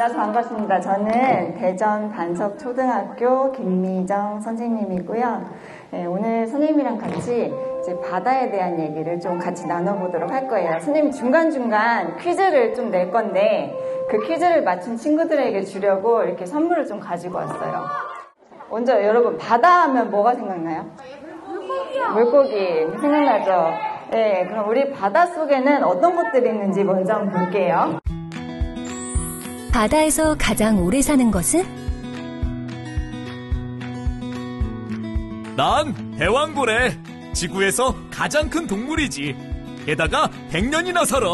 만나서 반갑습니다. 저는 대전 반석초등학교 김미정 선생님이고요. 네, 오늘 선생님이랑 같이 이제 바다에 대한 얘기를 좀 같이 나눠보도록 할 거예요. 선생님 중간중간 퀴즈를 좀 낼 건데 그 퀴즈를 맞춘 친구들에게 주려고 이렇게 선물을 좀 가지고 왔어요. 먼저 여러분 바다 하면 뭐가 생각나요? 물고기 생각나죠? 네, 그럼 우리 바다 속에는 어떤 것들이 있는지 먼저 한번 볼게요. 바다에서 가장 오래 사는 것은? 난 대왕고래. 지구에서 가장 큰 동물이지. 게다가 100년이나 살아.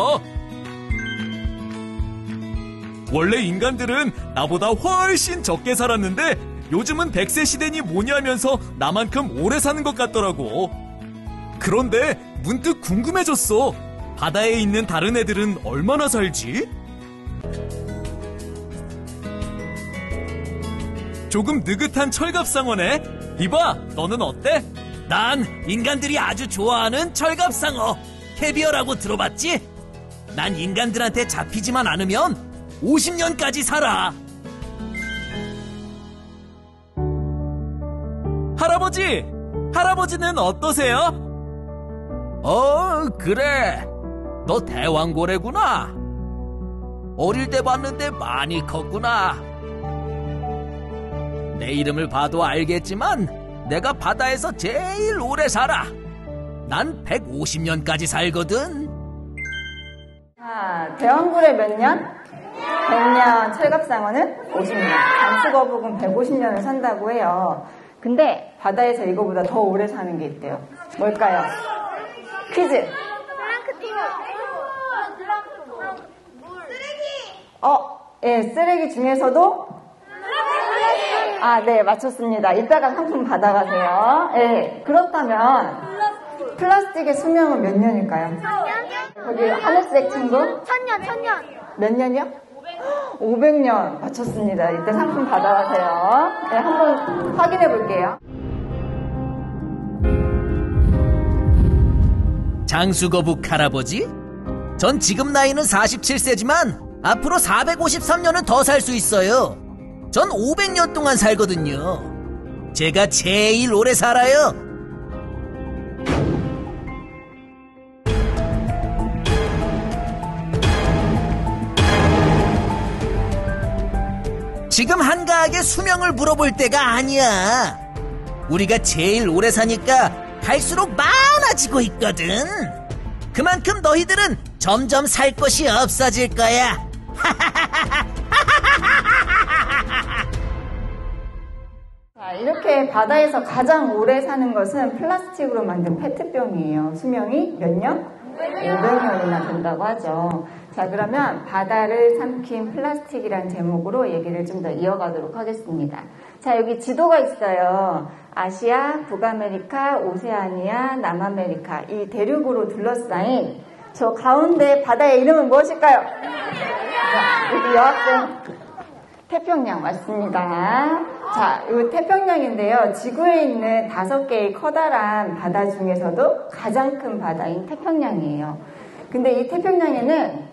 원래 인간들은 나보다 훨씬 적게 살았는데 요즘은 100세 시대니 뭐니 하면서 나만큼 오래 사는 것 같더라고. 그런데 문득 궁금해졌어. 바다에 있는 다른 애들은 얼마나 살지? 조금 느긋한 철갑상어네. 이봐, 너는 어때? 난 인간들이 아주 좋아하는 철갑상어 캐비어라고 들어봤지? 난 인간들한테 잡히지만 않으면 50년까지 살아. 할아버지는 어떠세요? 그래. 너 대왕고래구나. 어릴 때 봤는데 많이 컸구나. 내 이름을 봐도 알겠지만 내가 바다에서 제일 오래 살아. 난 150년까지 살거든. 자, 대왕고래 몇 년? 100년, 철갑상어는 50년, 잠수거북은 150년을 산다고 해요. 근데 바다에서 이거보다 더 오래 사는 게 있대요. 뭘까요? 퀴즈. 예, 쓰레기 중에서도 네, 맞췄습니다. 이따가 상품 받아가세요. 예, 그렇다면 플라스틱의 수명은 몇 년일까요? 거기 하늘색 친구? 1000년. 몇 년이요? 500년 맞췄습니다. 이때 상품 받아가세요. 네, 한번 확인해 볼게요. 장수거북 할아버지? 전 지금 나이는 47세지만 앞으로 453년은 더 살 수 있어요. 전 500년 동안 살거든요. 제가 제일 오래 살아요. 지금 한가하게 수명을 물어볼 때가 아니야. 우리가 제일 오래 사니까 갈수록 많아지고 있거든. 그만큼 너희들은 점점 살 것이 없어질 거야. 자, 이렇게 바다에서 가장 오래 사는 것은 플라스틱으로 만든 페트병이에요. 수명이 몇 년? 500년이나 된다고 하죠. 자, 그러면 바다를 삼킨 플라스틱이란 제목으로 얘기를 좀 더 이어가도록 하겠습니다. 자, 여기 지도가 있어요. 아시아, 북아메리카, 오세아니아, 남아메리카 이 대륙으로 둘러싸인 저 가운데 바다의 이름은 무엇일까요? 여기 여학생 태평양 맞습니다. 자, 이 태평양인데요. 지구에 있는 5개의 커다란 바다 중에서도 가장 큰 바다인 태평양이에요. 근데 이 태평양에는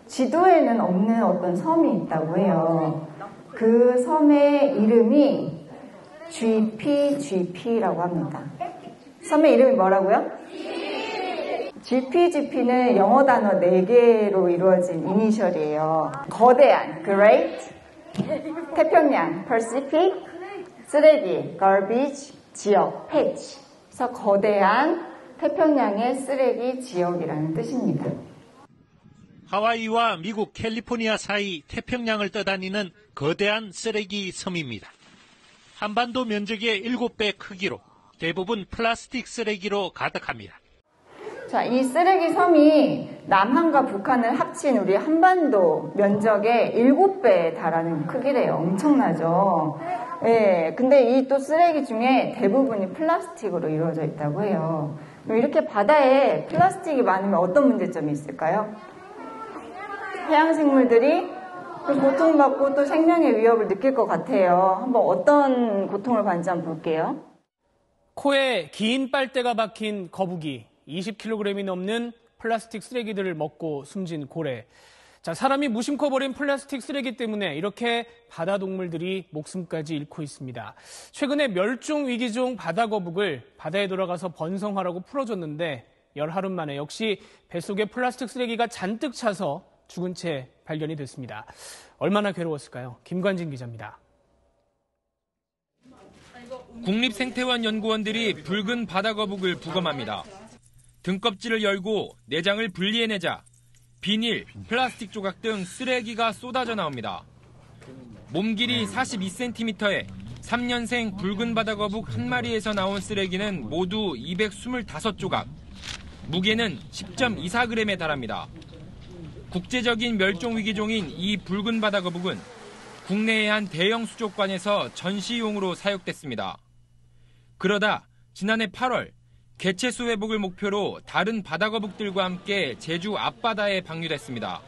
지도에는 없는 어떤 섬이 있다고 해요. 그 섬의 이름이 GPGP라고 합니다. 섬의 이름이 뭐라고요? GPGP는 영어 단어 4개로 이루어진 이니셜이에요. 거대한, Great, 태평양, Pacific, 쓰레기, Garbage, 지역, Patch. 그래서 거대한 태평양의 쓰레기 지역이라는 뜻입니다. 하와이와 미국 캘리포니아 사이 태평양을 떠다니는 거대한 쓰레기 섬입니다. 한반도 면적의 7배 크기로 대부분 플라스틱 쓰레기로 가득합니다. 자, 이 쓰레기 섬이 남한과 북한을 합친 우리 한반도 면적의 7배에 달하는 크기래요. 엄청나죠? 예, 근데 이 또 쓰레기 중에 대부분이 플라스틱으로 이루어져 있다고 해요. 이렇게 바다에 플라스틱이 많으면 어떤 문제점이 있을까요? 해양생물들이 고통받고 또 생명의 위협을 느낄 것 같아요. 한번 어떤 고통을 받는지 한번 볼게요. 코에 긴 빨대가 박힌 거북이, 20kg이 넘는 플라스틱 쓰레기들을 먹고 숨진 고래. 자, 사람이 무심코 버린 플라스틱 쓰레기 때문에 이렇게 바다 동물들이 목숨까지 잃고 있습니다. 최근에 멸종 위기종 바다거북을 바다에 돌아가서 번성하라고 풀어줬는데 열하루 만에 역시 뱃속에 플라스틱 쓰레기가 잔뜩 차서 죽은 채 발견이 됐습니다. 얼마나 괴로웠을까요? 김관진 기자입니다. 국립생태원 연구원들이 붉은 바다거북을 부검합니다. 등껍질을 열고 내장을 분리해내자 비닐, 플라스틱 조각 등 쓰레기가 쏟아져 나옵니다. 몸 길이 42cm에 3년생 붉은 바다거북 한 마리에서 나온 쓰레기는 모두 225조각, 무게는 10.24g에 달합니다. 국제적인 멸종위기종인 이 붉은 바다거북은 국내의 한 대형 수족관에서 전시용으로 사육됐습니다. 그러다 지난해 8월 개체수 회복을 목표로 다른 바다거북들과 함께 제주 앞바다에 방류됐습니다.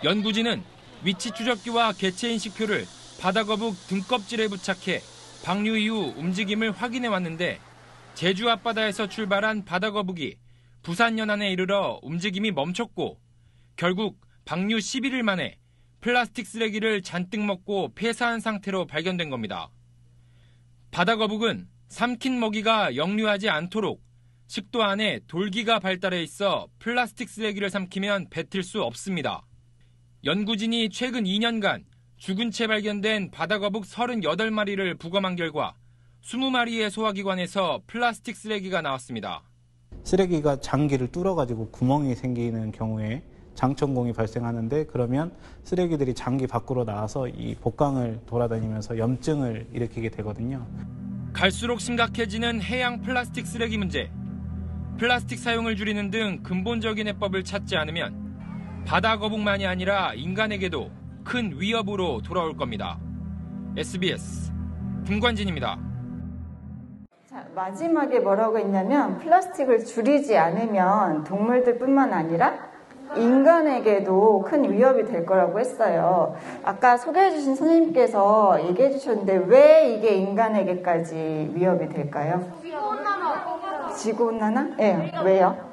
연구진은 위치 추적기와 개체 인식표를 바다거북 등껍질에 부착해 방류 이후 움직임을 확인해 왔는데 제주 앞바다에서 출발한 바다거북이 부산 연안에 이르러 움직임이 멈췄고 결국 방류 11일 만에 플라스틱 쓰레기를 잔뜩 먹고 폐사한 상태로 발견된 겁니다. 바다거북은 삼킨 먹이가 역류하지 않도록 식도 안에 돌기가 발달해 있어 플라스틱 쓰레기를 삼키면 뱉을 수 없습니다. 연구진이 최근 2년간 죽은 채 발견된 바다거북 38마리를 부검한 결과 20마리의 소화기관에서 플라스틱 쓰레기가 나왔습니다. 쓰레기가 장기를 뚫어가지고 구멍이 생기는 경우에 장천공이 발생하는데 그러면 쓰레기들이 장기 밖으로 나와서 이 복강을 돌아다니면서 염증을 일으키게 되거든요. 갈수록 심각해지는 해양 플라스틱 쓰레기 문제. 플라스틱 사용을 줄이는 등 근본적인 해법을 찾지 않으면 바다거북만이 아니라 인간에게도 큰 위협으로 돌아올 겁니다. SBS 김관진입니다. 자, 마지막에 뭐라고 했냐면 플라스틱을 줄이지 않으면 동물들뿐만 아니라 인간에게도 큰 위협이 될 거라고 했어요. 아까 소개해 주신 선생님께서 얘기해 주셨는데 왜 이게 인간에게까지 위협이 될까요? 지구온난화? 네, 왜요?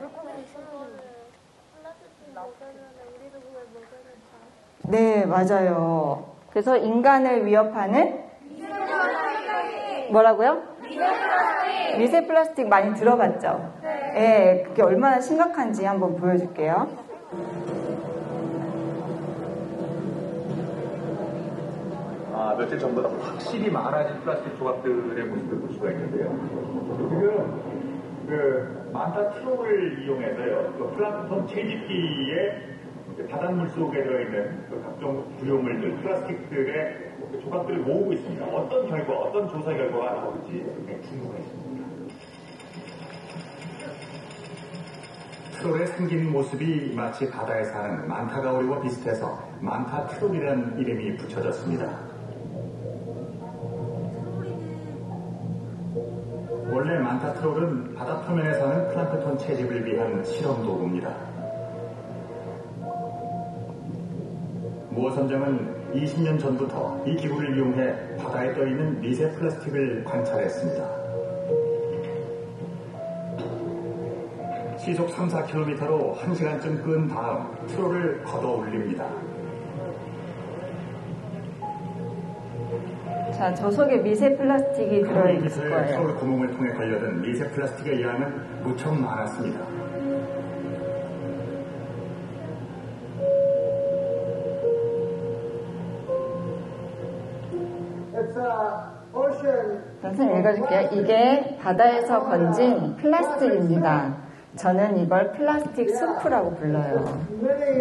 네, 맞아요. 그래서 인간을 위협하는 뭐라고요? 미세 플라스틱 많이 들어봤죠? 네, 그게 얼마나 심각한지 한번 보여줄게요. 며칠 전보다 확실히 많아진 플라스틱 조각들의 모습을 볼 수가 있는데요. 지금 만타 트롤을 이용해서요, 플랑크톤 채집기에 바닷물 속에 들어있는 각종 구조물들, 플라스틱들의 조각들을 모으고 있습니다. 어떤 결과, 어떤 조사 결과가 나올지 궁금했습니다. 트롤의 생긴 모습이 마치 바다에 사는 만타가오리와 비슷해서 만타 트롤이라는 이름이 붙여졌습니다. 원래 만타 트롤은 바다 표면에 사는 플랑크톤 채집을 위한 실험 도구입니다. 모 선장은 20년 전부터 이 기구를 이용해 바다에 떠있는 미세 플라스틱을 관찰했습니다. 시속 3-4km로 1시간쯤 끈 다음 트롤을 걷어 올립니다. 자, 저 속에 미세 플라스틱이 들어있을 거예요. 트롤 구멍을 통해 걸려든 미세 플라스틱의 양은 무척 많았습니다. 선생님 읽어줄게요. 이게 바다에서 건진 플라스틱입니다. 저는 이걸 플라스틱 수프라고 불러요.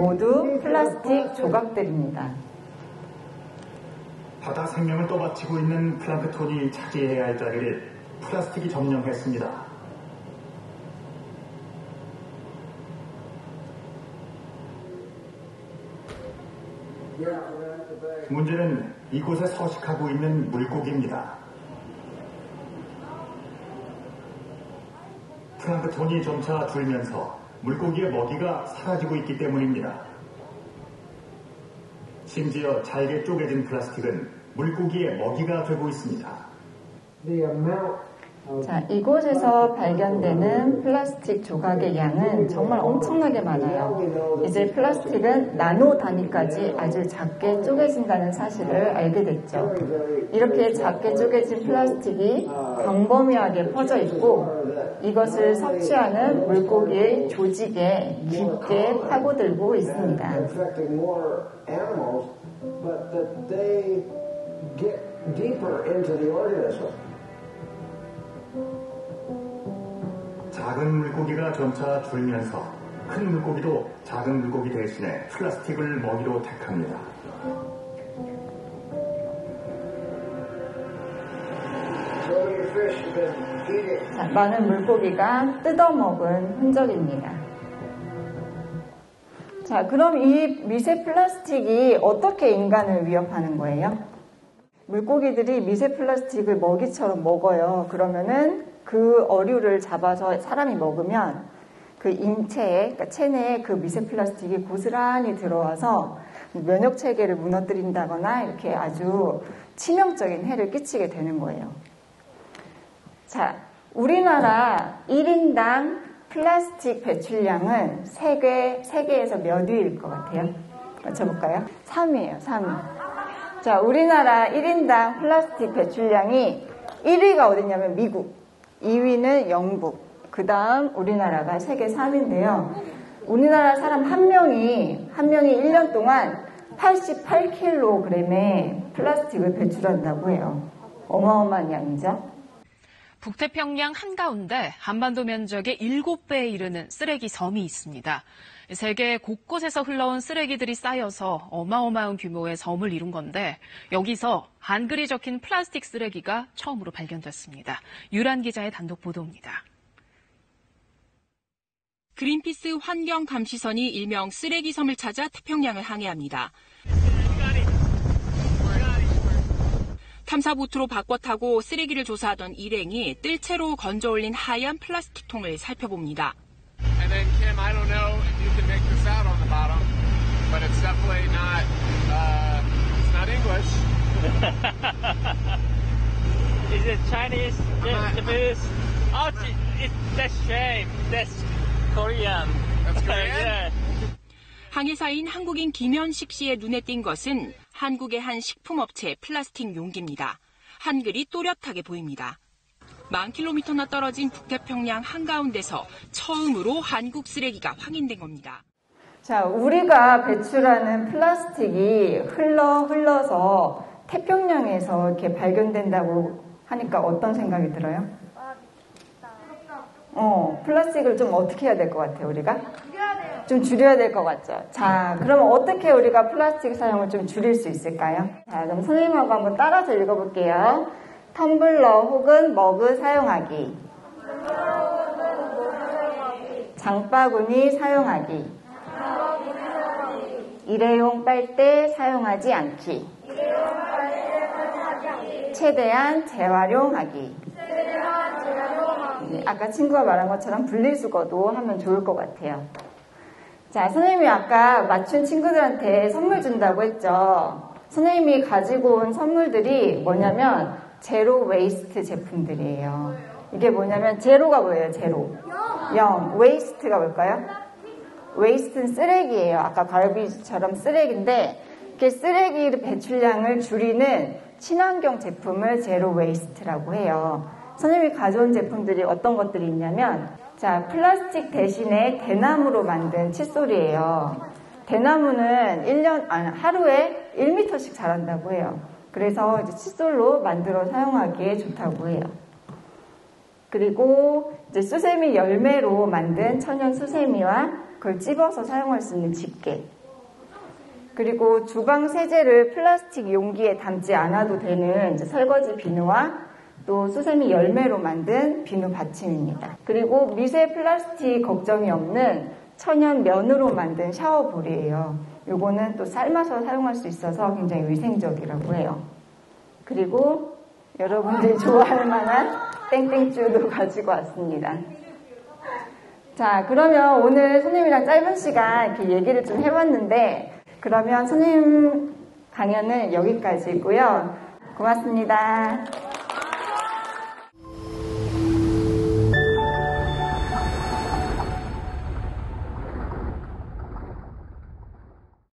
모두 플라스틱 조각들입니다. 바다 생명을 떠받치고 있는 플랑크톤이 차지해야 할 자리를 플라스틱이 점령했습니다. 문제는 이곳에 서식하고 있는 물고기입니다. 플랑크톤이 점차 줄면서 물고기의 먹이가 사라지고 있기 때문입니다. 심지어 잘게 쪼개진 플라스틱은 물고기의 먹이가 되고 있습니다. 자, 이곳에서 발견되는 플라스틱 조각의 양은 정말 엄청나게 많아요. 이제 플라스틱은 나노 단위까지 아주 작게 쪼개진다는 사실을 알게 됐죠. 이렇게 작게 쪼개진 플라스틱이 광범위하게 퍼져 있고 이것을 섭취하는 물고기의 조직에 깊게 파고들고 있습니다. 작은 물고기가 점차 줄면서 큰 물고기도 작은 물고기 대신에 플라스틱을 먹이로 택합니다. 자, 많은 물고기가 뜯어먹은 흔적입니다. 자, 그럼 이 미세 플라스틱이 어떻게 인간을 위협하는 거예요? 물고기들이 미세 플라스틱을 먹이처럼 먹어요. 그러면은 그 어류를 잡아서 사람이 먹으면 그 인체에, 그러니까 체내에 그 미세 플라스틱이 고스란히 들어와서 면역 체계를 무너뜨린다거나 이렇게 아주 치명적인 해를 끼치게 되는 거예요. 자, 우리나라 1인당 플라스틱 배출량은 세계에서 몇 위일 것 같아요? 맞춰볼까요? 3위예요, 3위. 자, 우리나라 1인당 플라스틱 배출량이 1위가 어디냐면 미국, 2위는 영국, 그 다음 우리나라가 세계 3위인데요. 우리나라 사람 한 명이 1년 동안 88kg의 플라스틱을 배출한다고 해요. 어마어마한 양이죠. 북태평양 한가운데 한반도 면적의 7배에 이르는 쓰레기 섬이 있습니다. 세계 곳곳에서 흘러온 쓰레기들이 쌓여서 어마어마한 규모의 섬을 이룬 건데 여기서 한글이 적힌 플라스틱 쓰레기가 처음으로 발견됐습니다. 유란 기자의 단독 보도입니다. 그린피스 환경감시선이 일명 쓰레기 섬을 찾아 태평양을 항해합니다. 탐사보트로 바꿔 타고 쓰레기를 조사하던 일행이 뜰채로 건져 올린 하얀 플라스틱 통을 살펴봅니다. And then Kim, I don't know if you can make this out on the bottom, but it's definitely it's not English. Is it Chinese? Japanese? Oh, that's shame. That's Korean. That's Korean? Yeah. 항해사인 한국인 김현식 씨의 눈에 띈 것은 한국의 한 식품업체의 플라스틱 용기입니다. 한글이 또렷하게 보입니다. 10,000km나 떨어진 북태평양 한가운데서 처음으로 한국 쓰레기가 확인된 겁니다. 자, 우리가 배출하는 플라스틱이 흘러서 태평양에서 이렇게 발견된다고 하니까 어떤 생각이 들어요? 플라스틱을 좀 어떻게 해야 될 것 같아요, 우리가? 좀 줄여야 될 것 같죠? 자, 그럼 어떻게 우리가 플라스틱 사용을 좀 줄일 수 있을까요? 자, 그럼 선생님하고 한번 따라서 읽어볼게요. 텀블러 혹은 머그 사용하기. 장바구니 사용하기. 일회용 빨대 사용하지 않기. 최대한 재활용하기. 아까 친구가 말한 것처럼 분리수거도 하면 좋을 것 같아요. 자, 선생님이 아까 맞춘 친구들한테 선물 준다고 했죠. 선생님이 가지고 온 선물들이 뭐냐면 제로 웨이스트 제품들이에요. 이게 뭐냐면 제로가 뭐예요? 제로. 0. 웨이스트가 뭘까요? 웨이스트는 쓰레기예요. 아까 가르비지처럼 쓰레기인데 이렇게 쓰레기 배출량을 줄이는 친환경 제품을 제로 웨이스트라고 해요. 선생님이 가져온 제품들이 어떤 것들이 있냐면 자, 플라스틱 대신에 대나무로 만든 칫솔이에요. 대나무는 하루에 1m씩 자란다고 해요. 그래서 이제 칫솔로 만들어 사용하기에 좋다고 해요. 그리고 이제 수세미 열매로 만든 천연 수세미와 그걸 찝어서 사용할 수 있는 집게. 그리고 주방 세제를 플라스틱 용기에 담지 않아도 되는 이제 설거지 비누와 또 수세미 열매로 만든 비누 받침입니다. 그리고 미세 플라스틱 걱정이 없는 천연 면으로 만든 샤워볼이에요. 요거는 또 삶아서 사용할 수 있어서 굉장히 위생적이라고 해요. 그리고 여러분들이 좋아할 만한 땡땡쭈도 가지고 왔습니다. 자, 그러면 오늘 선생님이랑 짧은 시간 이렇게 얘기를 좀 해봤는데 그러면 선생님 강연은 여기까지고요. 고맙습니다.